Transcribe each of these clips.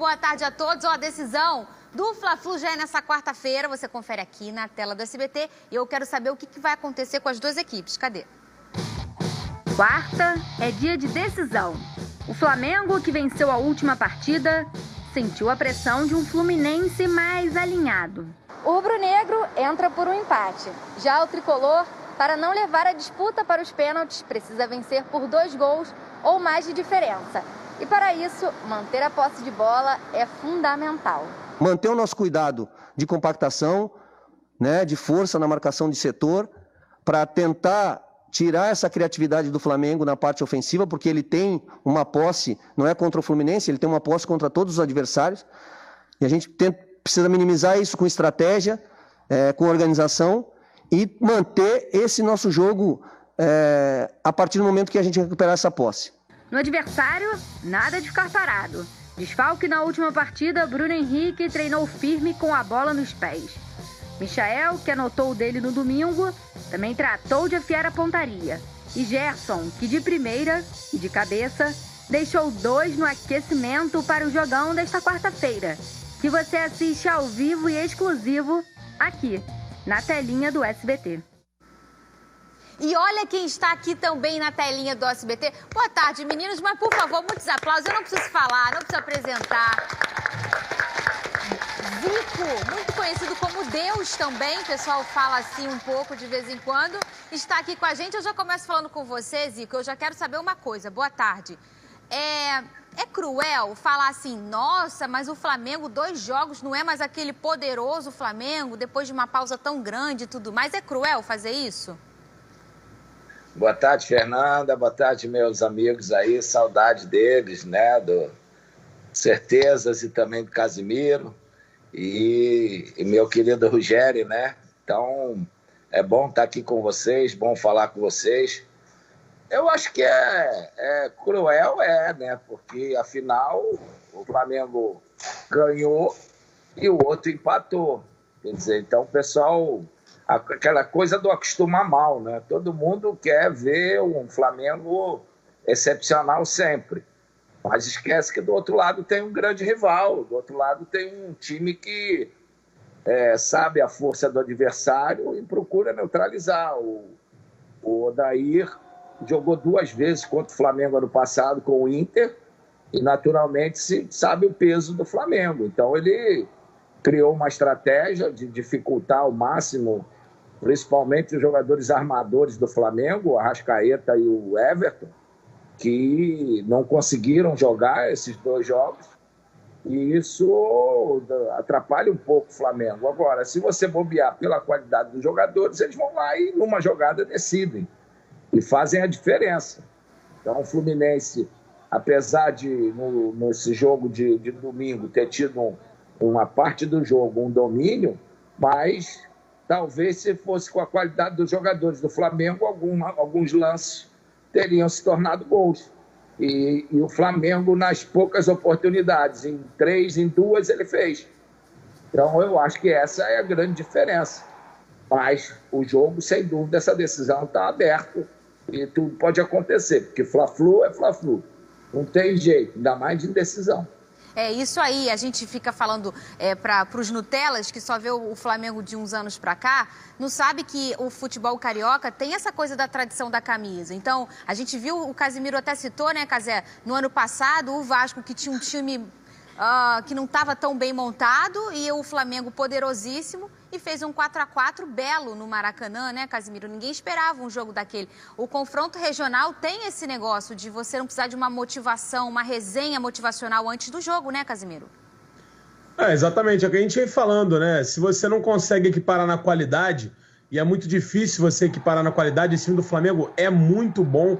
boa tarde a todos. A decisão do Fla-Flu já é nessa quarta-feira. Você confere aqui na tela do SBT. E eu quero saber o que vai acontecer com as duas equipes. Cadê? Quarta é dia de decisão. O Flamengo, que venceu a última partida, sentiu a pressão de um Fluminense mais alinhado. O rubro-negro entra por um empate. Já o tricolor, para não levar a disputa para os pênaltis, precisa vencer por 2 gols ou mais de diferença. E para isso, manter a posse de bola é fundamental. Manter o nosso cuidado de compactação, de força na marcação de setor, para tentar tirar essa criatividade do Flamengo na parte ofensiva, porque ele tem uma posse, não é contra o Fluminense, ele tem uma posse contra todos os adversários. E a gente precisa minimizar isso com estratégia, com organização e manter esse nosso jogo a partir do momento que a gente recuperar essa posse. No adversário, nada de ficar parado. Desfalque na última partida, Bruno Henrique treinou firme com a bola nos pés. Michael, que anotou o dele no domingo, também tratou de afiar a pontaria. E Gerson, que de primeira e de cabeça, deixou 2 no aquecimento para o jogão desta quarta-feira, que você assiste ao vivo e exclusivo aqui, na telinha do SBT. E olha quem está aqui também na telinha do SBT. Boa tarde, meninos, mas por favor, muitos aplausos. Eu não preciso falar, não preciso apresentar. Zico, muito conhecido como Deus também, o pessoal fala assim um pouco de vez em quando, está aqui com a gente. Eu já começo falando com você, Zico, eu já quero saber uma coisa. Boa tarde. É cruel falar assim, nossa, mas o Flamengo, 2 jogos, não é mais aquele poderoso Flamengo, depois de uma pausa tão grande e tudo mais. É cruel fazer isso? Boa tarde, Fernanda. Boa tarde, meus amigos aí. Saudade deles, do Certezas e também do Casimiro. E meu querido Rogério, Então, é bom estar aqui com vocês, bom falar com vocês. Eu acho que é cruel, Porque, afinal, o Flamengo ganhou e o outro empatou. Quer dizer, então o pessoal... Aquela coisa do acostumar mal, Todo mundo quer ver um Flamengo excepcional sempre. Mas esquece que do outro lado tem um grande rival, do outro lado tem um time que sabe a força do adversário e procura neutralizar. O Odair jogou 2 vezes contra o Flamengo ano passado com o Inter e naturalmente sabe o peso do Flamengo. Então ele criou uma estratégia de dificultar ao máximo, principalmente os jogadores armadores do Flamengo, o Arrascaeta e o Everton, que não conseguiram jogar esses 2 jogos, e isso atrapalha um pouco o Flamengo. Agora, se você bobear pela qualidade dos jogadores, eles vão lá e numa jogada decidem e fazem a diferença. Então o Fluminense, apesar de nesse jogo de domingo ter tido uma parte do jogo, um domínio, mas talvez se fosse com a qualidade dos jogadores do Flamengo, alguns lances teriam se tornado gols. E o Flamengo, nas poucas oportunidades, em 3, em 2, ele fez. Então eu acho que essa é a grande diferença. Mas o jogo, sem dúvida, essa decisão está aberta e tudo pode acontecer, porque Fla-Flu é Fla-Flu. Não tem jeito, ainda mais de indecisão. É isso aí, a gente fica falando para os Nutellas, que só vê o Flamengo de uns anos para cá, não sabe que o futebol carioca tem essa coisa da tradição da camisa. Então, a gente viu, o Casimiro até citou, Casé, no ano passado, o Vasco, que tinha um time que não estava tão bem montado, e o Flamengo poderosíssimo, e fez um 4-4 belo no Maracanã, Casimiro? Ninguém esperava um jogo daquele. O confronto regional tem esse negócio de você não precisar de uma motivação, uma resenha motivacional antes do jogo, Casimiro? Exatamente, é o que a gente vem falando, Se você não consegue equiparar na qualidade, e é muito difícil você equiparar na qualidade, esse time do Flamengo é muito bom.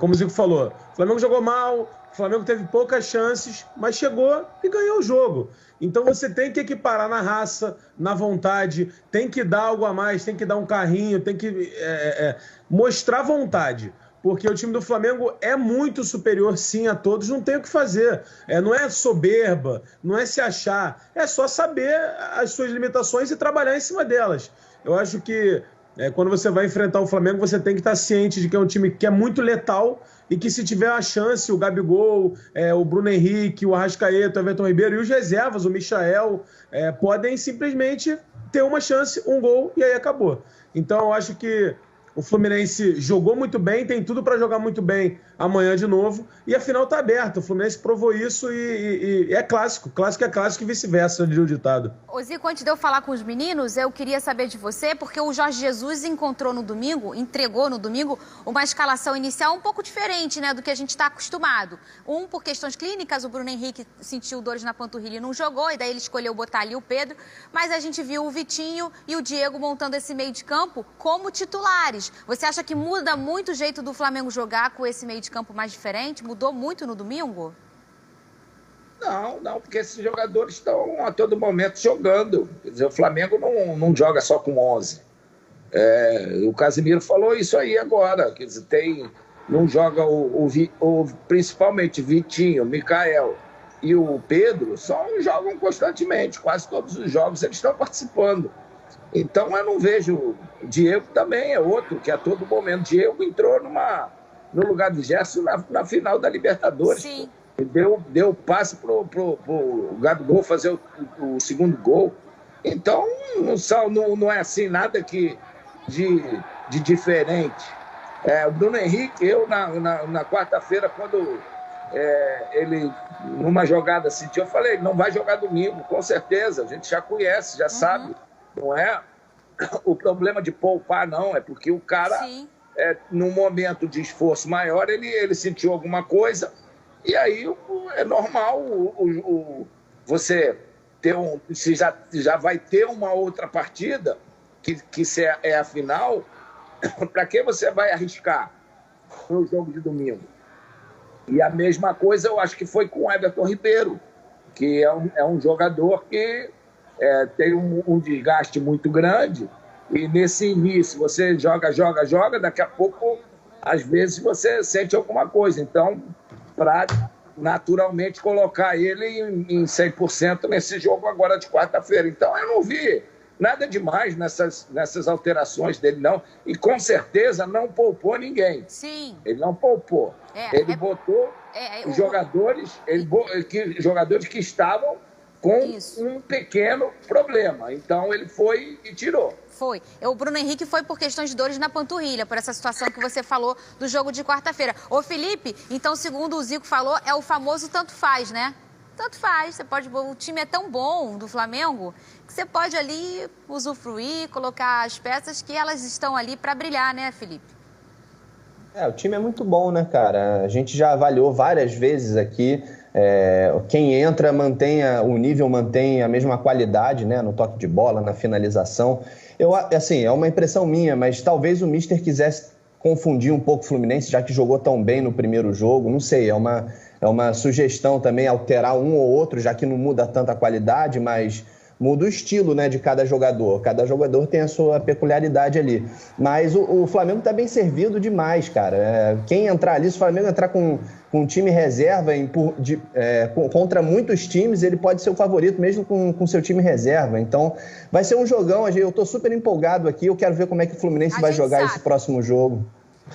Como o Zico falou, o Flamengo jogou mal, o Flamengo teve poucas chances, mas chegou e ganhou o jogo. Então você tem que equiparar na raça, na vontade, tem que dar algo a mais, tem que dar um carrinho, tem que mostrar vontade. Porque o time do Flamengo é muito superior, sim, a todos, não tem o que fazer. Não é soberba, não é se achar, é só saber as suas limitações e trabalhar em cima delas. Eu acho que quando você vai enfrentar o Flamengo, você tem que estar ciente de que é um time que é muito letal e que se tiver a chance, o Gabigol, o Bruno Henrique, o Arrascaeta, o Everton Ribeiro e os reservas, o Michael, podem simplesmente ter uma chance, um gol e aí acabou. Então eu acho que o Fluminense jogou muito bem, tem tudo para jogar muito bem amanhã de novo. E a final está aberta. O Fluminense provou isso e é clássico. Clássico é clássico e vice-versa, diria o ditado. Ô Zico, antes de eu falar com os meninos, eu queria saber de você, porque o Jorge Jesus entregou no domingo, uma escalação inicial um pouco diferente, né, do que a gente está acostumado. Por questões clínicas, o Bruno Henrique sentiu dores na panturrilha e não jogou, e daí ele escolheu botar ali o Pedro. Mas a gente viu o Vitinho e o Diego montando esse meio de campo como titulares. Você acha que muda muito o jeito do Flamengo jogar com esse meio de campo mais diferente? Mudou muito no domingo? Não, porque esses jogadores estão a todo momento jogando. Quer dizer, o Flamengo não joga só com 11. O Casimiro falou isso aí agora. Quer dizer, não joga principalmente Vitinho, Michael e o Pedro, só jogam constantemente. Quase todos os jogos eles estão participando. Então eu não vejo. Diego também é outro, que a todo momento. Diego entrou no lugar do Gerson na final da Libertadores. Sim. Deu passe pro Gabigol fazer o segundo gol. Então não é assim nada de diferente. O Bruno Henrique, eu na quarta-feira, quando ele, numa jogada assim, eu falei, não vai jogar domingo, com certeza, a gente já conhece, já sabe. Não é o problema de poupar, não. É porque o cara, num momento de esforço maior, ele sentiu alguma coisa. E aí é normal você ter se já vai ter uma outra partida, que é a final, para que você vai arriscar no jogo de domingo? E a mesma coisa eu acho que foi com o Everton Ribeiro, que é um jogador que tem um desgaste muito grande, e nesse início você joga, daqui a pouco, às vezes, você sente alguma coisa. Então, para naturalmente colocar ele em 100% nesse jogo agora de quarta-feira. Então, eu não vi nada demais nessas alterações dele, não. E, com certeza, não poupou ninguém. Sim. Ele não poupou. Ele botou jogadores que estavam com um pequeno problema. Então, ele foi e tirou. Foi. O Bruno Henrique foi por questões de dores na panturrilha, por essa situação que você falou do jogo de quarta-feira. Ô, Felipe, então, segundo o Zico falou, é o famoso tanto faz, né? Tanto faz. O time é tão bom do Flamengo que você pode ali usufruir, colocar as peças que elas estão ali para brilhar, né, Felipe? O time é muito bom, né, cara? A gente já avaliou várias vezes aqui. Quem entra o nível mantém a mesma qualidade, né, no toque de bola, na finalização. É uma impressão minha, mas talvez o Mister quisesse confundir um pouco o Fluminense, já que jogou tão bem no primeiro jogo. Não sei, é uma sugestão também alterar um ou outro, já que não muda tanta qualidade, mas muda o estilo, né, de cada jogador. Cada jogador tem a sua peculiaridade ali. Mas o Flamengo está bem servido demais, cara. Quem entrar ali, se o Flamengo entrar com um time reserva contra muitos times, ele pode ser o favorito mesmo com seu time reserva. Então, vai ser um jogão. Eu estou super empolgado aqui. Eu quero ver como é que o Fluminense vai jogar esse próximo jogo.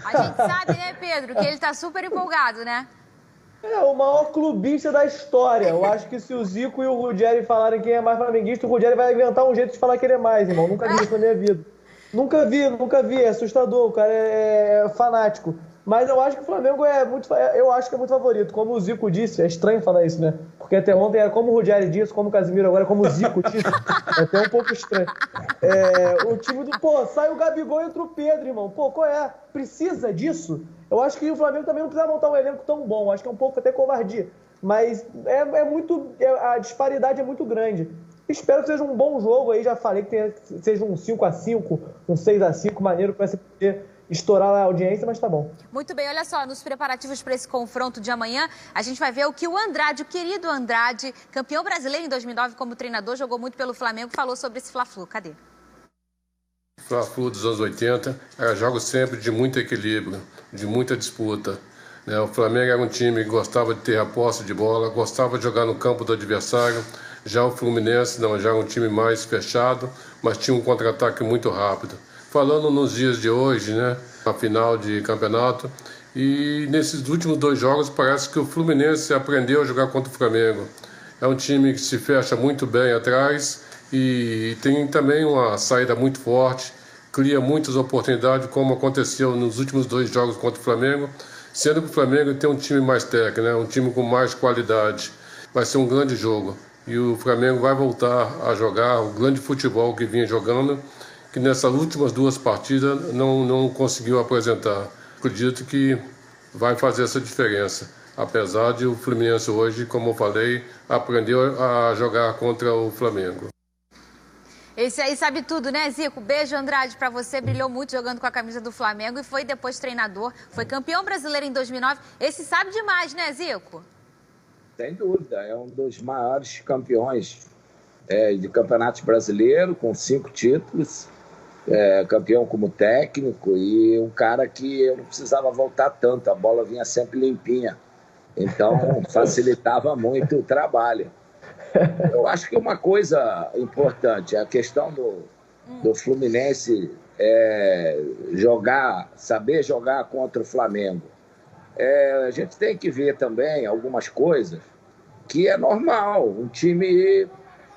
A gente sabe, né, Pedro, que ele está super empolgado, né? O maior clubista da história. Eu acho que se o Zico e o Ruggeri falarem quem é mais flamenguista, o Ruggeri vai inventar um jeito de falar que ele é mais, irmão. Nunca vi isso na minha vida. Nunca vi. É assustador. O cara é fanático. Mas eu acho que o Flamengo eu acho que é muito favorito. Como o Zico disse, é estranho falar isso, né? Porque até ontem era como o Ruggeri disse, como o Casimiro agora, como o Zico disse. É até um pouco estranho. O time sai o Gabigol e entra o Pedro, irmão. Qual é? Precisa disso? Eu acho que o Flamengo também não precisa montar um elenco tão bom. Acho que é um pouco até covardia. Mas a disparidade é muito grande. Espero que seja um bom jogo aí. Já falei que seja um 5-5, um 6-5, maneiro para você poder estourar a audiência, mas tá bom. Muito bem, olha só, nos preparativos para esse confronto de amanhã, a gente vai ver o que o Andrade, o querido Andrade, campeão brasileiro em 2009 como treinador, jogou muito pelo Flamengo, falou sobre esse Fla-Flu. Cadê? Fla-Flu dos anos 80 era jogo sempre de muito equilíbrio, de muita disputa. O Flamengo era um time que gostava de ter a posse de bola, gostava de jogar no campo do adversário. Já o Fluminense já era um time mais fechado, mas tinha um contra-ataque muito rápido. falando nos dias de hoje, né, a final de campeonato, e nesses últimos 2 jogos parece que o Fluminense aprendeu a jogar contra o Flamengo. É um time que se fecha muito bem atrás e tem também uma saída muito forte, cria muitas oportunidades, como aconteceu nos últimos 2 jogos contra o Flamengo, sendo que o Flamengo tem um time mais técnico, né, um time com mais qualidade. Vai ser um grande jogo e o Flamengo vai voltar a jogar o grande futebol que vinha jogando, que nessas últimas 2 partidas não conseguiu apresentar. Acredito que vai fazer essa diferença, apesar de o Fluminense hoje, como eu falei, aprendeu a jogar contra o Flamengo. Esse aí sabe tudo, né, Zico? Beijo, Andrade, pra você. Brilhou muito jogando com a camisa do Flamengo e foi depois treinador. Foi campeão brasileiro em 2009. Esse sabe demais, né, Zico? Sem dúvida. É um dos maiores campeões de campeonatos brasileiros, com 5 títulos. Campeão como técnico e um cara que eu não precisava voltar tanto. A bola vinha sempre limpinha. Então, facilitava muito o trabalho. Eu acho que uma coisa importante é a questão do Fluminense saber jogar contra o Flamengo. A gente tem que ver também algumas coisas que é normal. Um time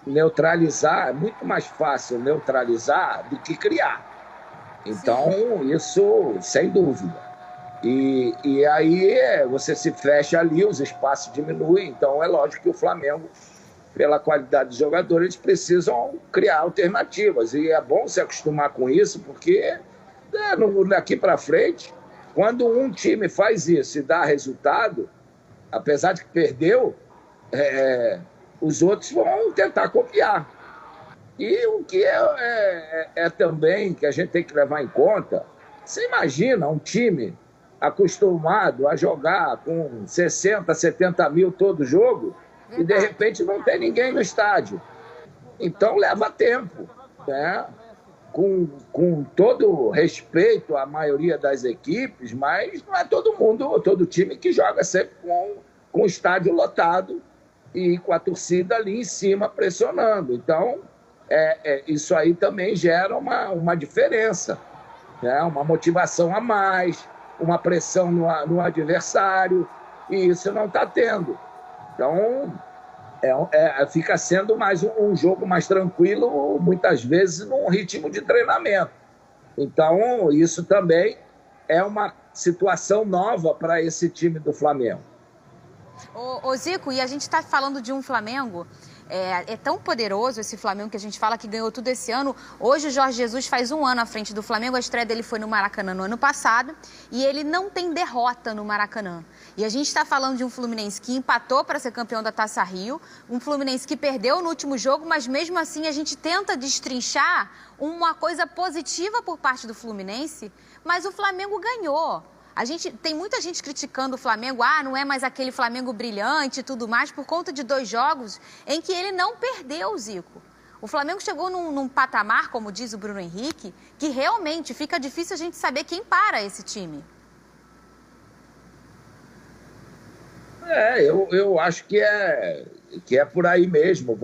neutralizar, é muito mais fácil neutralizar do que criar. Então, isso sem dúvida. E aí você se fecha ali, os espaços diminuem. Então, é lógico que o Flamengo, pela qualidade dos jogadores, eles precisam criar alternativas. E é bom se acostumar com isso, porque daqui para frente, quando um time faz isso e dá resultado, apesar de que perdeu, os outros vão tentar copiar. E o que é também que a gente tem que levar em conta, você imagina um time acostumado a jogar com 60, 70 mil todo jogo, e de repente não tem ninguém no estádio. Então leva tempo, né? Com todo respeito à maioria das equipes, mas não é todo time que joga sempre com o estádio lotado e com a torcida ali em cima pressionando. Então isso aí também gera uma diferença, né? Uma motivação a mais, uma pressão no adversário, e isso não está tendo. Então, fica sendo mais um jogo mais tranquilo, muitas vezes num ritmo de treinamento. Então, isso também é uma situação nova para esse time do Flamengo. Ô Zico, e a gente está falando de um Flamengo... É tão poderoso esse Flamengo que a gente fala que ganhou tudo esse ano. Hoje o Jorge Jesus faz 1 ano à frente do Flamengo. A estreia dele foi no Maracanã no ano passado. E ele não tem derrota no Maracanã. E a gente está falando de um Fluminense que empatou para ser campeão da Taça Rio. Um Fluminense que perdeu no último jogo, mas mesmo assim a gente tenta destrinchar uma coisa positiva por parte do Fluminense. Mas o Flamengo ganhou. Tem muita gente criticando o Flamengo, não é mais aquele Flamengo brilhante e tudo mais, por conta de 2 jogos em que ele não perdeu, Zico. O Flamengo chegou num patamar, como diz o Bruno Henrique, que realmente fica difícil a gente saber quem para esse time. Eu acho que é por aí mesmo.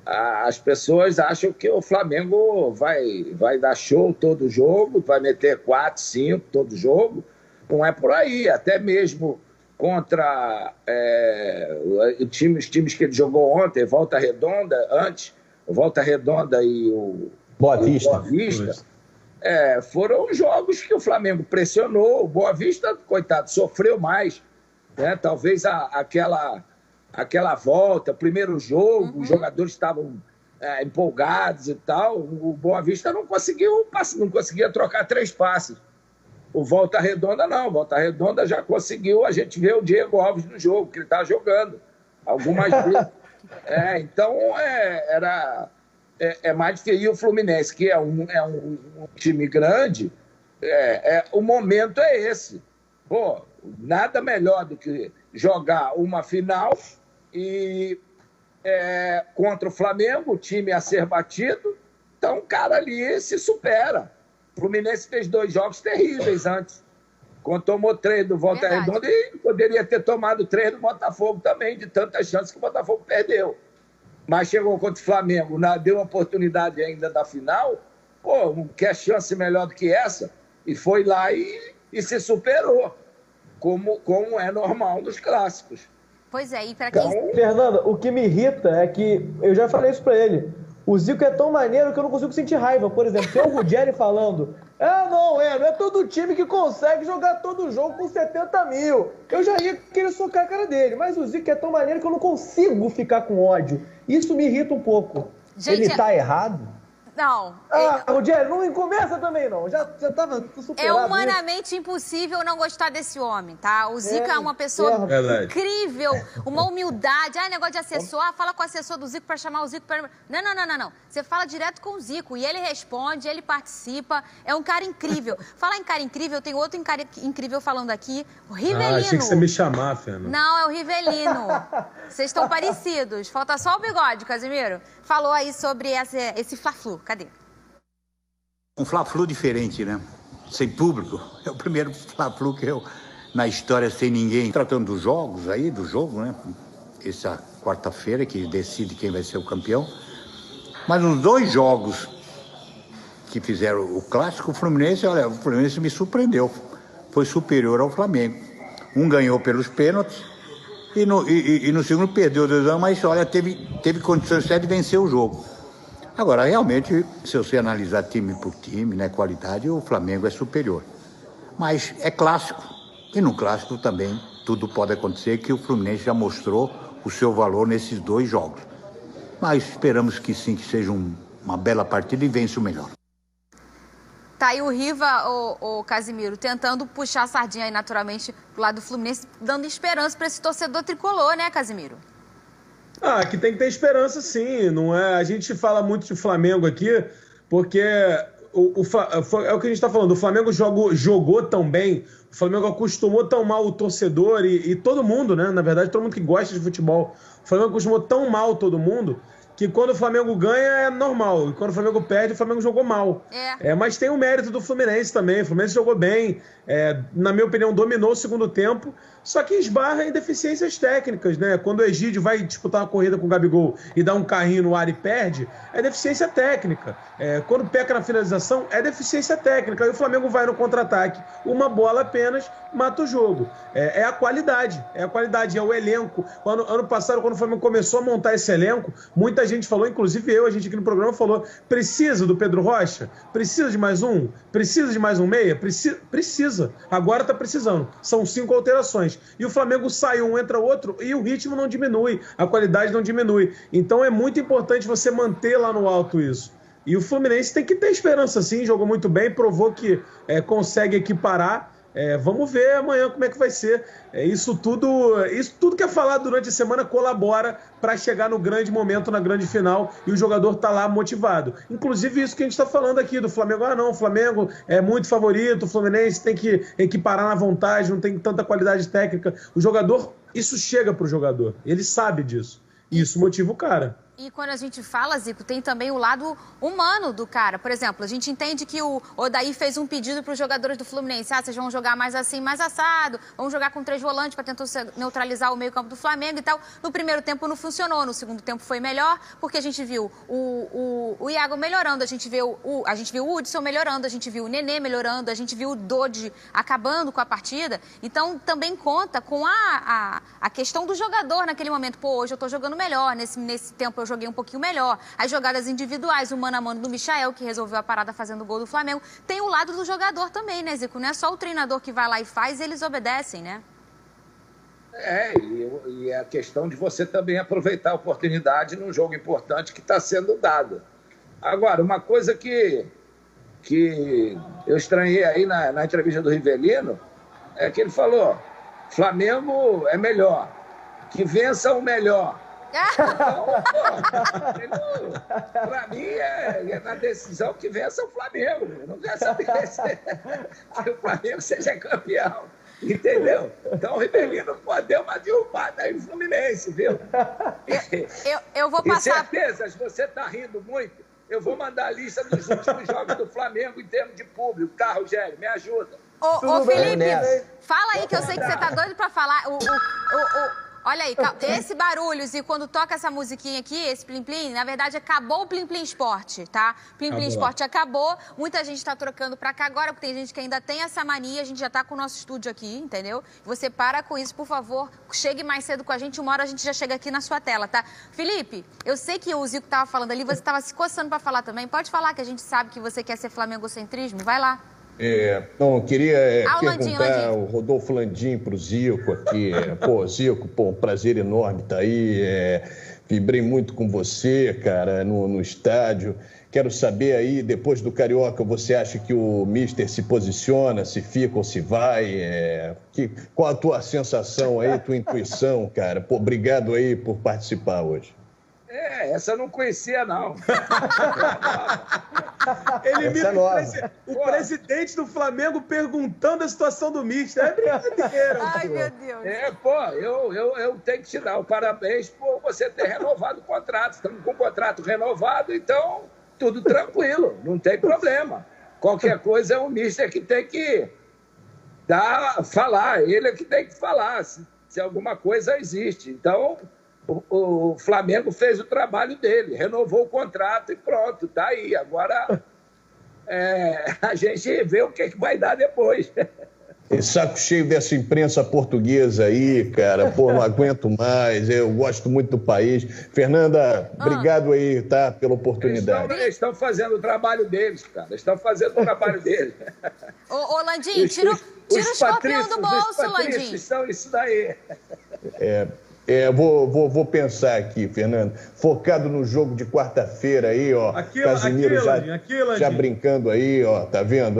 As pessoas acham que o Flamengo vai dar show todo jogo, vai meter 4, 5 todo jogo. Não é por aí. Até mesmo contra os times que ele jogou ontem, Volta Redonda e o Boa Vista, foram jogos que o Flamengo pressionou. O Boa Vista, coitado, sofreu mais, né? Talvez aquela volta, primeiro jogo, os jogadores estavam empolgados e tal. O Boa Vista não conseguia trocar 3 passes. O Volta Redonda não. O Volta Redonda já conseguiu. A gente vê o Diego Alves no jogo, que ele está jogando algumas vezes. Então, mais difícil. E o Fluminense, que é um time grande, o momento é esse. Pô, nada melhor do que jogar uma final e contra o Flamengo, o time a ser batido. Então o cara ali se supera. O Fluminense fez 2 jogos terríveis antes. Quando tomou 3 do Volta Redonda, e poderia ter tomado 3 do Botafogo também, de tantas chances que o Botafogo perdeu. Mas chegou contra o Flamengo, deu uma oportunidade ainda da final, Pô, quer chance melhor do que essa? E foi lá e se superou, como é normal nos clássicos. Pois é, e para quem... Então, Fernanda, o que me irrita é que, eu já falei isso pra ele, o Zico é tão maneiro que eu não consigo sentir raiva. Por exemplo, tem o Ruggeri falando, não é todo time que consegue jogar todo jogo com 70 mil. Eu já ia querer socar a cara dele, mas o Zico é tão maneiro que eu não consigo ficar com ódio. Isso me irrita um pouco. Gente, ele tá errado? Não. Ruggeri, não começa também, não. Já tava superado. É humanamente impossível não gostar desse homem, tá? O Zico é uma pessoa incrível, uma humildade. Negócio de assessor, fala com o assessor do Zico pra chamar o Zico pra... Não. Você fala direto com o Zico e ele responde, ele participa. É um cara incrível. Falar em cara incrível, tem outro cara incrível falando aqui, o Rivelino. Achei que você me chamar, Fernanda. Não, é o Rivelino. Vocês estão parecidos. Falta só o bigode, Casimiro. Falou aí sobre esse Fla-Flu. Cadê? Um Fla-Flu diferente, né? Sem público. É o primeiro Fla-Flu que eu, na história, sem ninguém. Tratando dos jogos aí, do jogo, né? Essa quarta-feira que decide quem vai ser o campeão. Mas nos 2 jogos que fizeram o clássico, o Fluminense me surpreendeu. Foi superior ao Flamengo. Um ganhou pelos pênaltis e no segundo perdeu 2-1, mas olha, teve condições de vencer o jogo. Agora, realmente, se você analisar time por time, né, qualidade, o Flamengo é superior. Mas é clássico. E no clássico também tudo pode acontecer, que o Fluminense já mostrou o seu valor nesses 2 jogos. Mas esperamos que sim, que seja uma bela partida e vence o melhor. Tá aí o Riva, o Casimiro, tentando puxar a sardinha aí naturalmente pro lado do Fluminense, dando esperança para esse torcedor tricolor, né, Casimiro? Que tem que ter esperança, sim. Não é? A gente fala muito de Flamengo aqui, porque é o que a gente está falando. O Flamengo jogou tão bem, o Flamengo acostumou tão mal o torcedor e todo mundo, né? Na verdade, todo mundo que gosta de futebol. O Flamengo acostumou tão mal todo mundo que quando o Flamengo ganha é normal. E quando o Flamengo perde, o Flamengo jogou mal. Mas tem o mérito do Fluminense também. O Fluminense jogou bem. Na minha opinião, dominou o segundo tempo. Só que esbarra em deficiências técnicas, né? Quando o Egídio vai disputar uma corrida com o Gabigol e dá um carrinho no ar e perde, é deficiência técnica. Quando peca na finalização, é deficiência técnica. Aí o Flamengo vai no contra-ataque. Uma bola apenas mata o jogo. É a qualidade. É o elenco. Ano passado, quando o Flamengo começou a montar esse elenco, muita gente falou, inclusive a gente aqui no programa falou, precisa do Pedro Rocha? Precisa de mais um? Precisa de mais um meia? Precisa. Agora tá precisando. São 5 alterações. E o Flamengo sai um, entra outro, e o ritmo não diminui, a qualidade não diminui. Então é muito importante você manter lá no alto isso. E o Fluminense tem que ter esperança sim, jogou muito bem, provou que consegue equiparar. Vamos ver amanhã como é que vai ser. Isso tudo que é falado durante a semana colabora para chegar no grande momento, na grande final, e o jogador tá lá motivado. Inclusive isso que a gente está falando aqui do Flamengo. O Flamengo é muito favorito, o Fluminense tem que equiparar na vontade, não tem tanta qualidade técnica. O jogador, isso chega pro jogador, ele sabe disso. E isso motiva o cara. E quando a gente fala, Zico, tem também o lado humano do cara. Por exemplo, a gente entende que o Odair fez um pedido para os jogadores do Fluminense. Vocês vão jogar mais assim, mais assado. Vamos jogar com 3 volantes para tentar neutralizar o meio-campo do Flamengo e tal. No primeiro tempo não funcionou. No segundo tempo foi melhor, porque a gente viu o Iago melhorando, a gente viu o Hudson melhorando, a gente viu o Nenê melhorando, a gente viu o Dodi acabando com a partida. Então, também conta com a questão do jogador naquele momento. Pô, hoje eu tô jogando melhor, nesse tempo eu joguei um pouquinho melhor. As jogadas individuais, o mano a mano do Michael, que resolveu a parada fazendo o gol do Flamengo. Tem o lado do jogador também, né, Zico? Não é só o treinador que vai lá e faz, eles obedecem, né? E é a questão de você também aproveitar a oportunidade num jogo importante que está sendo dado. Agora, uma coisa que eu estranhei aí na entrevista do Rivelino é que ele falou: Flamengo é melhor, que vença o melhor. Para mim é na decisão que vença o Flamengo. Não quero saber que o Flamengo seja campeão, entendeu? Então o Rivelino pode dar uma derrubada aí no Fluminense, viu? Eu vou passar. Com certeza, se você está rindo muito, eu vou mandar a lista dos últimos jogos do Flamengo em termos de público, tá, Rogério? Me ajuda. Ô Felipe, fala aí que eu sei que você tá doido para falar. Olha aí, esse barulho, e quando toca essa musiquinha aqui, esse plim-plim, na verdade acabou o plim-plim esporte, tá? Plim-plim esporte acabou, muita gente tá trocando pra cá agora, porque tem gente que ainda tem essa mania, a gente já tá com o nosso estúdio aqui, entendeu? Você para com isso, por favor, chegue mais cedo com a gente, uma hora a gente já chega aqui na sua tela, tá? Felipe, eu sei que o Zico tava falando ali, você tava se coçando pra falar também, pode falar que a gente sabe que você quer ser flamengocentrismo, vai lá. Não, eu queria Landinho. o Rodolfo Landim pro Zico aqui. Pô, Zico, um prazer enorme estar aí. Vibrei muito com você, cara, no estádio. Quero saber aí, depois do Carioca, você acha que o Mister se posiciona, se fica ou se vai? Qual a tua sensação aí, tua intuição, cara? Pô, obrigado aí por participar hoje. Essa eu não conhecia, não. Ele imita o presidente do Flamengo perguntando a situação do Mister. É brincadeira. Ai, meu Deus. Eu tenho que te dar o parabéns por você ter renovado o contrato. Estamos com o contrato renovado, então tudo tranquilo, não tem problema. Qualquer coisa é o Mister que tem que falar, ele é que tem que falar se alguma coisa existe. Então, o Flamengo fez o trabalho dele, renovou o contrato e pronto, tá aí. Agora a gente vê o que vai dar depois. Saco cheio dessa imprensa portuguesa aí, cara. Pô, não aguento mais. Eu gosto muito do país. Fernanda, obrigado aí, tá? Pela oportunidade. Eles estão fazendo o trabalho deles, cara. Estão fazendo o trabalho deles. Ô, Landim, tira o escorpião do bolso, Landim. São isso daí. Vou pensar aqui, Fernando. Focado no jogo de quarta-feira aí, ó. Casimiro já brincando aí, ó. Tá vendo?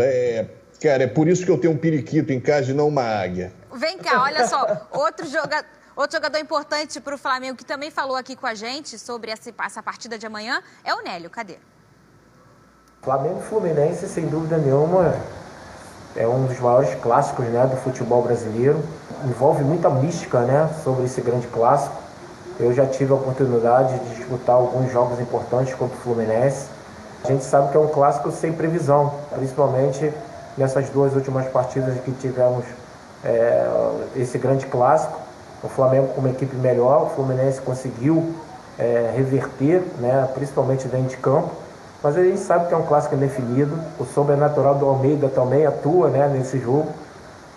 Cara, é por isso que eu tenho um periquito em casa e não uma águia. Vem cá, olha só. Outro jogador importante para o Flamengo que também falou aqui com a gente sobre essa partida de amanhã é o Nélio. Cadê? Flamengo e Fluminense, sem dúvida nenhuma, é um dos maiores clássicos, né, do futebol brasileiro. Envolve muita mística, né, sobre esse grande clássico. Eu já tive a oportunidade de disputar alguns jogos importantes contra o Fluminense. A gente sabe que é um clássico sem previsão, principalmente nessas duas últimas partidas que tivemos esse grande clássico. O Flamengo com uma equipe melhor, o Fluminense conseguiu reverter, né, principalmente dentro de campo. Mas a gente sabe que é um clássico indefinido. O sobrenatural do Almeida também atua, né, nesse jogo.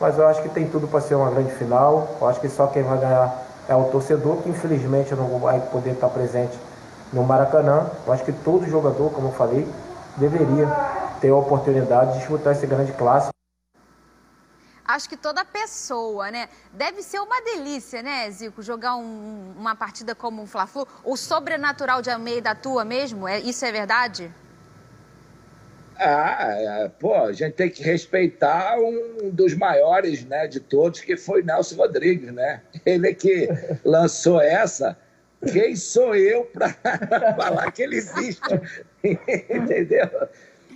Mas eu acho que tem tudo para ser uma grande final. Eu acho que só quem vai ganhar é o torcedor, que infelizmente não vai poder estar presente no Maracanã. Eu acho que todo jogador, como eu falei, deveria ter a oportunidade de disputar esse grande clássico. Acho que toda pessoa, né? Deve ser uma delícia, né, Zico? Jogar uma partida como um Fla-Flu. O sobrenatural de Almeida atua mesmo? Isso é verdade? A gente tem que respeitar um dos maiores, né, de todos, que foi Nelson Rodrigues, né? Ele que lançou essa. Quem sou eu para falar que ele existe? Entendeu?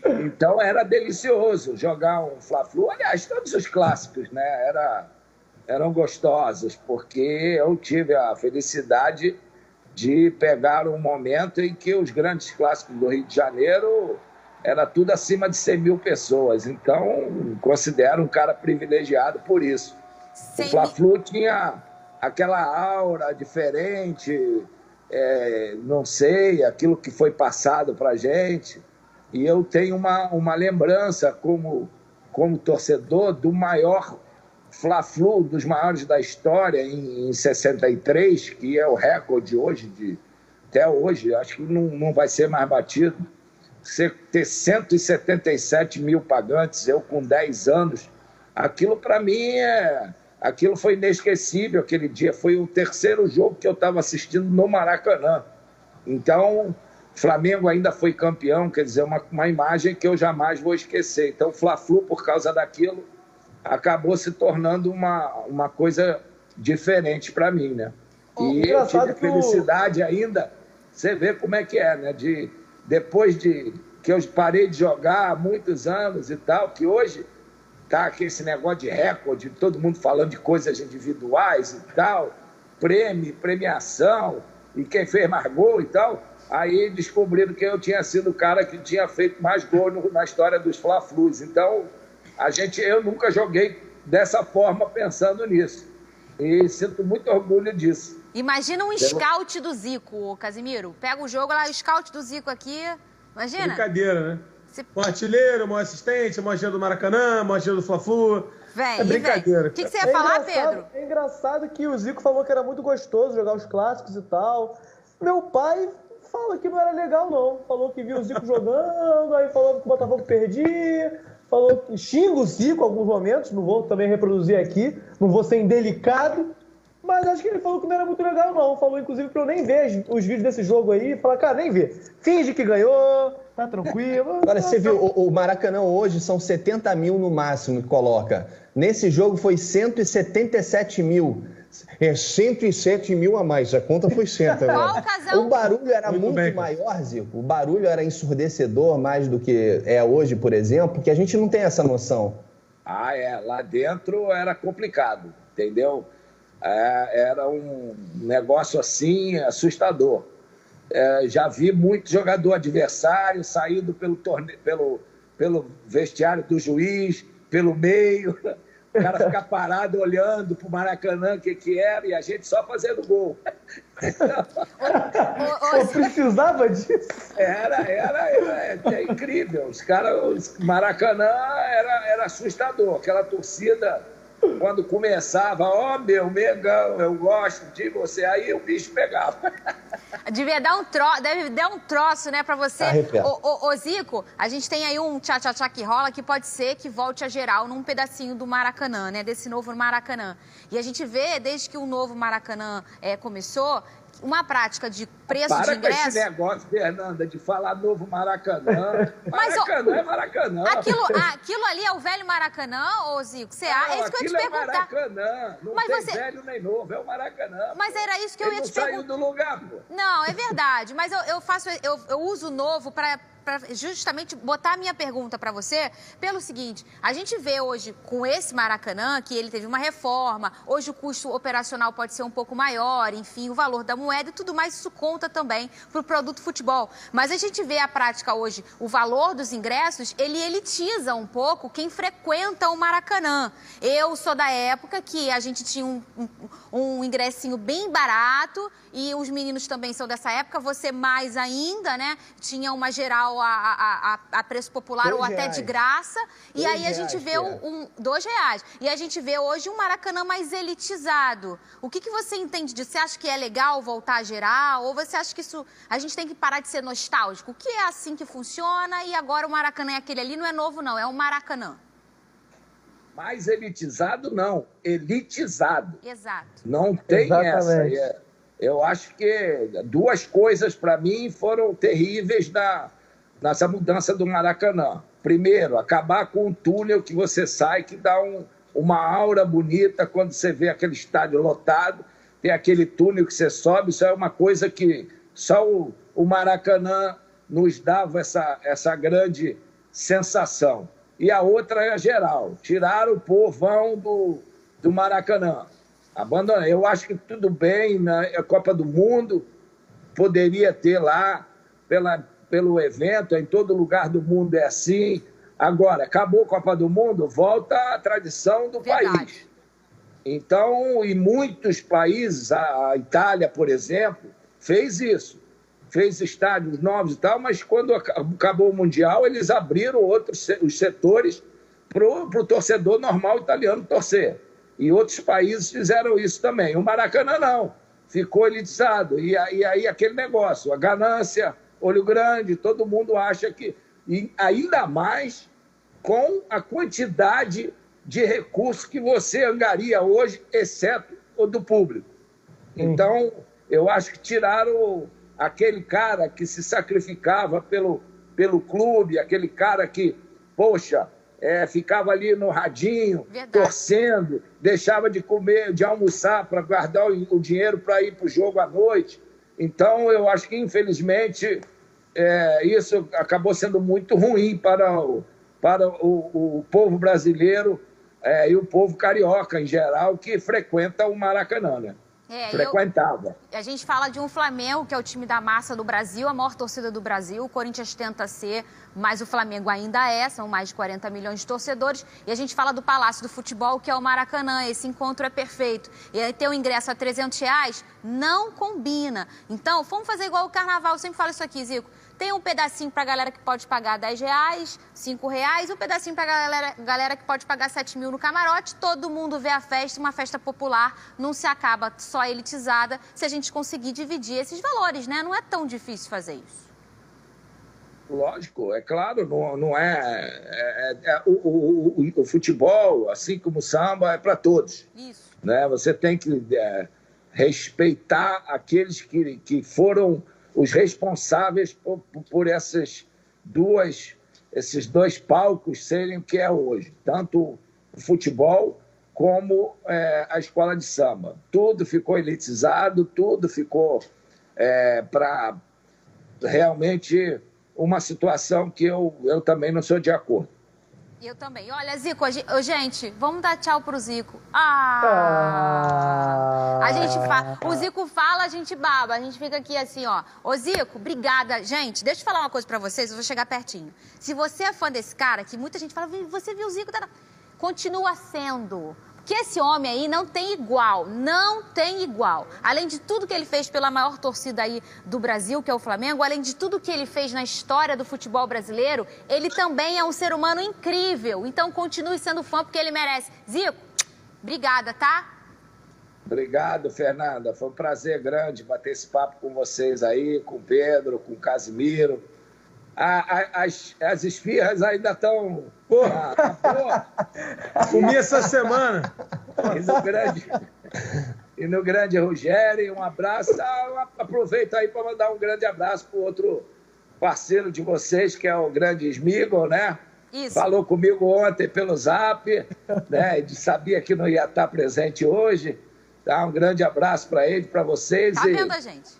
Então era delicioso jogar um Fla-Flu. Aliás, todos os clássicos, né, eram gostosos, porque eu tive a felicidade de pegar um momento em que os grandes clássicos do Rio de Janeiro era tudo acima de 100 mil pessoas. Então, considero um cara privilegiado por isso. O Fla-Flu tinha aquela aura diferente, não sei, aquilo que foi passado para a gente. E eu tenho uma lembrança como torcedor do maior Fla-Flu, dos maiores da história, em 63, que é o recorde hoje, até hoje, acho que não vai ser mais batido. Ter 177 mil pagantes, eu com 10 anos, aquilo para mim aquilo foi inesquecível. Aquele dia foi o terceiro jogo que eu estava assistindo no Maracanã. Então, Flamengo ainda foi campeão, quer dizer, uma imagem que eu jamais vou esquecer. Então, o Fla-Flu, por causa daquilo, acabou se tornando uma coisa diferente para mim, né? E eu tive a felicidade ainda, você vê como é que é, né? Depois que eu parei de jogar há muitos anos e tal, que hoje tá aqui esse negócio de recorde, todo mundo falando de coisas individuais e tal, premiação, e quem fez mais gol e tal. Aí descobriram que eu tinha sido o cara que tinha feito mais gol na história dos Fla-Flus. Então, eu nunca joguei dessa forma pensando nisso. E sinto muito orgulho disso. Imagina um scout do Zico, Casimiro. Pega o jogo lá, o scout do Zico aqui. Imagina. Brincadeira, né? Um artilheiro, um assistente, um artilheiro do Maracanã, um artilheiro do Fla-Flu. Vem, é brincadeira. O que você ia falar, Pedro? É engraçado que o Zico falou que era muito gostoso jogar os clássicos e tal. Meu pai fala que não era legal, não. Falou que viu o Zico jogando, aí falou que o Botafogo perdia, falou que xinga o Zico em alguns momentos, não vou também reproduzir aqui, não vou ser indelicado, mas acho que ele falou que não era muito legal, não. Falou, inclusive, pra eu nem ver os vídeos desse jogo aí e falar, cara, nem vê. Finge que ganhou, tá tranquilo. Agora, você viu, o Maracanã hoje são 70 mil no máximo que coloca. Nesse jogo foi 177 mil. É 107 mil a mais, a conta foi certa. Qual casal? O barulho era muito maior, Zico. O barulho era ensurdecedor mais do que é hoje, por exemplo, porque a gente não tem essa noção. Lá dentro era complicado, entendeu? Era um negócio assim assustador. Já vi muito jogador adversário saindo pelo vestiário do juiz, pelo meio. O cara ficar parado olhando pro Maracanã, o que era, e a gente só fazendo gol. Eu precisava disso. É incrível. Os caras, Maracanã era assustador. Aquela torcida, quando começava, meu Mengão, eu gosto de você, aí o bicho pegava. Deve dar um troço, né, pra você. Ô, Zico, a gente tem aí um tchá-tchá-tchá que rola que pode ser que volte a geral num pedacinho do Maracanã, né, desse novo Maracanã. E a gente vê, desde que o novo Maracanã começou, uma prática de preço de ingresso... Para com esse negócio, Fernanda, de falar novo Maracanã. Maracanã é Maracanã. Aquilo ali é o velho Maracanã, ô Zico? É isso que eu ia te perguntar. Maracanã. Não tem velho nem novo, é o Maracanã. Mas era isso que eu ia te perguntar. Ele não saiu do lugar, pô. Não, é verdade. Mas eu uso o novo para justamente botar a minha pergunta para você pelo seguinte: a gente vê hoje com esse Maracanã que ele teve uma reforma, hoje o custo operacional pode ser um pouco maior, enfim, o valor da moeda e tudo mais, isso conta também para o produto futebol. Mas a gente vê a prática hoje, o valor dos ingressos, ele elitiza um pouco quem frequenta o Maracanã. Eu sou da época que a gente tinha um ingressinho bem barato e os meninos também são dessa época, você mais ainda, né? Tinha uma geral a preço popular ou até de graça. E aí a gente vê R$2. E a gente vê hoje um Maracanã mais elitizado. O que você entende disso? Você acha que é legal voltar a geral? Ou você acha que a gente tem que parar de ser nostálgico? O que é assim que funciona e agora o Maracanã é aquele ali? Não é novo, não. É um Maracanã. Mais elitizado, não. Elitizado. Exato. Não tem essa. Eu acho que duas coisas, para mim, foram terríveis nessa mudança do Maracanã. Primeiro, acabar com o túnel que você sai, que dá uma aura bonita quando você vê aquele estádio lotado. Tem aquele túnel que você sobe, isso é uma coisa que só o Maracanã nos dava essa grande sensação. E a outra é a geral. Tiraram o povão do Maracanã. Abandona. Eu acho que tudo bem, na Copa do Mundo poderia ter lá, pelo evento, em todo lugar do mundo é assim. Agora, acabou a Copa do Mundo, volta à tradição do país. Então, em muitos países, a Itália, por exemplo, fez isso. Fez estádios novos e tal, mas quando acabou o Mundial, eles abriram os setores para o torcedor normal italiano torcer. E outros países fizeram isso também. O Maracanã não, ficou elitizado. E aí aquele negócio, a ganância, olho grande, todo mundo acha que... E ainda mais com a quantidade de recursos que você angaria hoje, exceto o do público. Então, eu acho que tiraram aquele cara que se sacrificava pelo clube, aquele cara que, poxa... ficava ali no radinho, torcendo, deixava de comer, de almoçar para guardar o dinheiro para ir para o jogo à noite. Então, eu acho que, infelizmente, isso acabou sendo muito ruim para o povo brasileiro e o povo carioca, em geral, que frequenta o Maracanã, né? frequentava. A gente fala de um Flamengo, que é o time da massa do Brasil, a maior torcida do Brasil. O Corinthians tenta ser, mas o Flamengo ainda é, são mais de 40 milhões de torcedores. E a gente fala do Palácio do Futebol, que é o Maracanã. Esse encontro é perfeito. E aí ter o ingresso a R$300 não combina. Então, vamos fazer igual o Carnaval. Eu sempre falo isso aqui, Zico. Tem um pedacinho para a galera que pode pagar R$10, R$5, um pedacinho para a galera que pode pagar 7 mil no camarote. Todo mundo vê a festa, uma festa popular, não se acaba só elitizada se a gente conseguir dividir esses valores, né? Não é tão difícil fazer isso. Lógico, é claro, não é... O futebol, assim como o samba, é para todos. Isso. Né? Você tem que respeitar aqueles que foram os responsáveis por esses dois palcos serem o que é hoje, tanto o futebol como a escola de samba. Tudo ficou elitizado, tudo ficou para realmente uma situação que eu também não sou de acordo. Eu também. Olha, Zico, gente, vamos dar tchau pro Zico. A gente fala, o Zico fala, a gente baba. A gente fica aqui assim, ó. Ô, Zico, obrigada. Gente, deixa eu falar uma coisa pra vocês, eu vou chegar pertinho. Se você é fã desse cara, que muita gente fala, você viu o Zico? Continua sendo. Que esse homem aí não tem igual, não tem igual. Além de tudo que ele fez pela maior torcida aí do Brasil, que é o Flamengo, além de tudo que ele fez na história do futebol brasileiro, ele também é um ser humano incrível. Então continue sendo fã porque ele merece. Zico, obrigada, tá? Obrigado, Fernanda. Foi um prazer grande bater esse papo com vocês aí, com o Pedro, com o Casimiro. As esfirras ainda estão... Comi essa semana. E no grande Rogério, um abraço. Aproveito aí para mandar um grande abraço para o outro parceiro de vocês, que é o grande Smigol, né? Isso. Falou comigo ontem pelo Zap, né? Ele sabia que não ia estar presente hoje. Tá? Um grande abraço para ele, para vocês. Tá vendo a gente?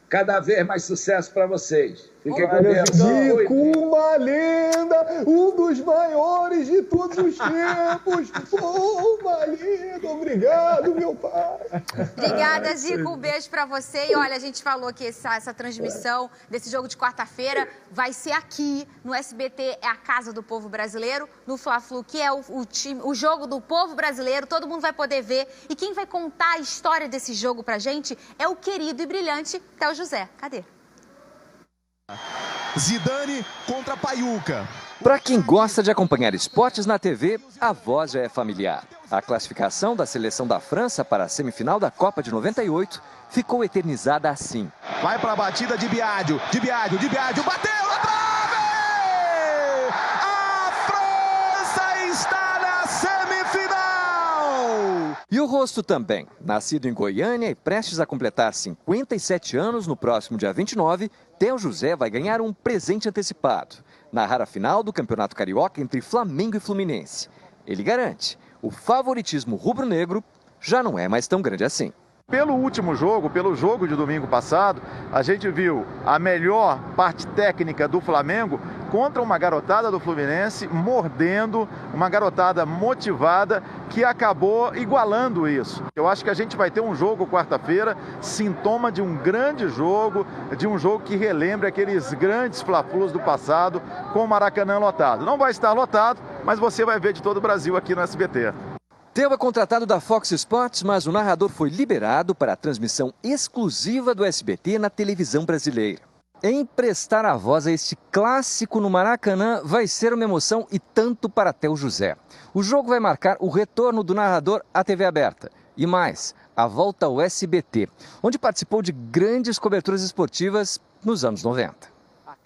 Cada vez mais sucesso para vocês. Fiquem com Deus. Zico, uma lenda, um dos maiores de todos os tempos. Uma lenda, obrigado, meu pai. Obrigada, Zico, um beijo para você. E olha, a gente falou que essa transmissão desse jogo de quarta-feira vai ser aqui no SBT, é a Casa do Povo Brasileiro, no Fla-Flu, que é o jogo do povo brasileiro, todo mundo vai poder ver. E quem vai contar a história desse jogo pra gente é o querido e brilhante Théo José. Cadê? Zidane contra Paiuca. Para quem gosta de acompanhar esportes na TV, a voz já é familiar. A classificação da seleção da França para a semifinal da Copa de 98 ficou eternizada assim. Vai para a batida de Biagio, bateu na trave! A França está na semifinal! E o rosto também. Nascido em Goiânia e prestes a completar 57 anos no próximo dia 29, Théo José vai ganhar um presente antecipado. Narrar a final do Campeonato Carioca entre Flamengo e Fluminense. Ele garante, o favoritismo rubro-negro já não é mais tão grande assim. Pelo último jogo, pelo jogo de domingo passado, a gente viu a melhor parte técnica do Flamengo contra uma garotada do Fluminense, mordendo, uma garotada motivada que acabou igualando isso. Eu acho que a gente vai ter um jogo quarta-feira, sintoma de um grande jogo, de um jogo que relembre aqueles grandes Fla-Flus do passado com o Maracanã lotado. Não vai estar lotado, mas você vai ver de todo o Brasil aqui no SBT. Théo é contratado da Fox Sports, mas o narrador foi liberado para a transmissão exclusiva do SBT na televisão brasileira. Emprestar a voz a este clássico no Maracanã vai ser uma emoção e tanto para Théo José. O jogo vai marcar o retorno do narrador à TV aberta. E mais, a volta ao SBT, onde participou de grandes coberturas esportivas nos anos 90.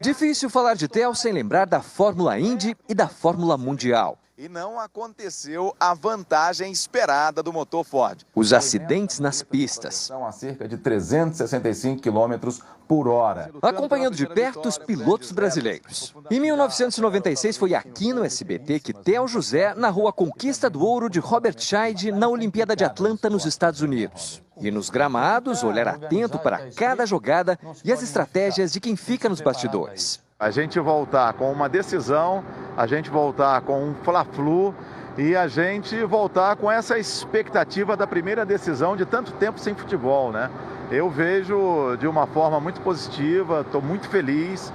Difícil falar de Théo sem lembrar da Fórmula Indy e da Fórmula Mundial. E não aconteceu a vantagem esperada do motor Ford. Os acidentes nas pistas. São a cerca de 365 km por hora. Acompanhando de perto os pilotos brasileiros. Em 1996 foi aqui no SBT que Théo José narrou a conquista do ouro de Robert Scheid na Olimpíada de Atlanta, nos Estados Unidos. E nos gramados, olhar atento para cada jogada e as estratégias de quem fica nos bastidores. A gente voltar com uma decisão, a gente voltar com um Fla-Flu e a gente voltar com essa expectativa da primeira decisão de tanto tempo sem futebol, né? Eu vejo de uma forma muito positiva, estou muito feliz,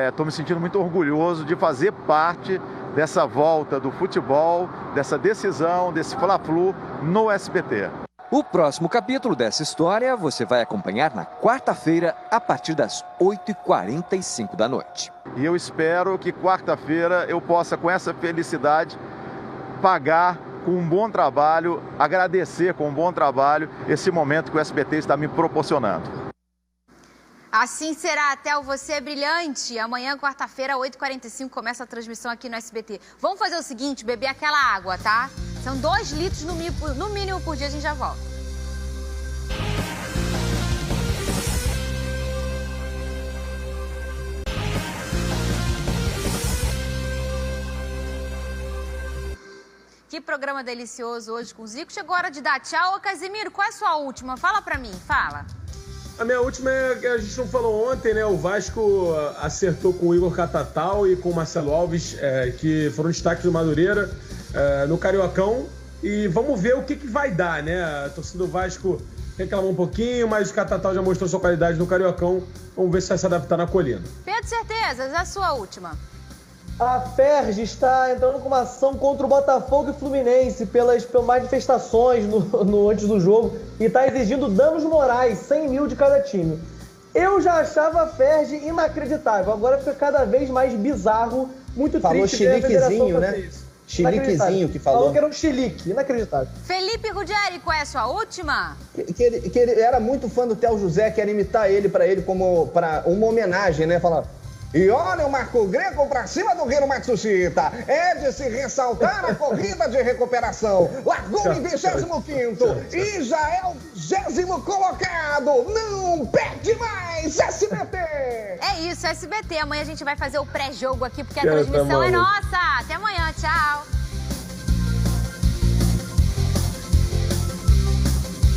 estou me sentindo muito orgulhoso de fazer parte dessa volta do futebol, dessa decisão, desse Fla-Flu no SBT. O próximo capítulo dessa história você vai acompanhar na quarta-feira, a partir das 8h45 da noite. E eu espero que quarta-feira eu possa, com essa felicidade, pagar com um bom trabalho, agradecer com um bom trabalho esse momento que o SBT está me proporcionando. Assim será, até o Você é Brilhante. Amanhã, quarta-feira, 8h45, começa a transmissão aqui no SBT. Vamos fazer o seguinte, beber aquela água, tá? São 2 litros no mínimo por dia, a gente já volta. Que programa delicioso hoje com o Zico. Chegou a hora de dar tchau. Ô, Casimiro, qual é a sua última? Fala pra mim, fala. A minha última é que a gente não falou ontem, né? O Vasco acertou com o Igor Catatal e com o Marcelo Alves, que foram destaques do Madureira no Cariocão. E vamos ver o que vai dar, né? A torcida do Vasco reclamou um pouquinho, mas o Catatal já mostrou sua qualidade no Cariocão. Vamos ver se vai se adaptar na Colina. Pedro Certezas, a sua última. A FERJ está entrando com uma ação contra o Botafogo e Fluminense pelas manifestações antes do jogo e está exigindo danos morais, 100 mil de cada time. Eu já achava a FERJ inacreditável, agora fica cada vez mais bizarro, muito falou triste. Falou chiliquezinho, né? Chiliquezinho que falou. Falou que era um chilique, inacreditável. Felipe Ruggeri, qual é a sua última? Que ele era muito fã do Theo José, quer imitar ele como para uma homenagem, né? Falar... E olha o Marco Greco pra cima do Hiro Matsushita. É de se ressaltar a corrida de recuperação. Largou em 25º e já é o 20º colocado. Não perde mais, SBT! É isso, SBT. Amanhã a gente vai fazer o pré-jogo aqui, porque a transmissão é nossa. Até amanhã, tchau.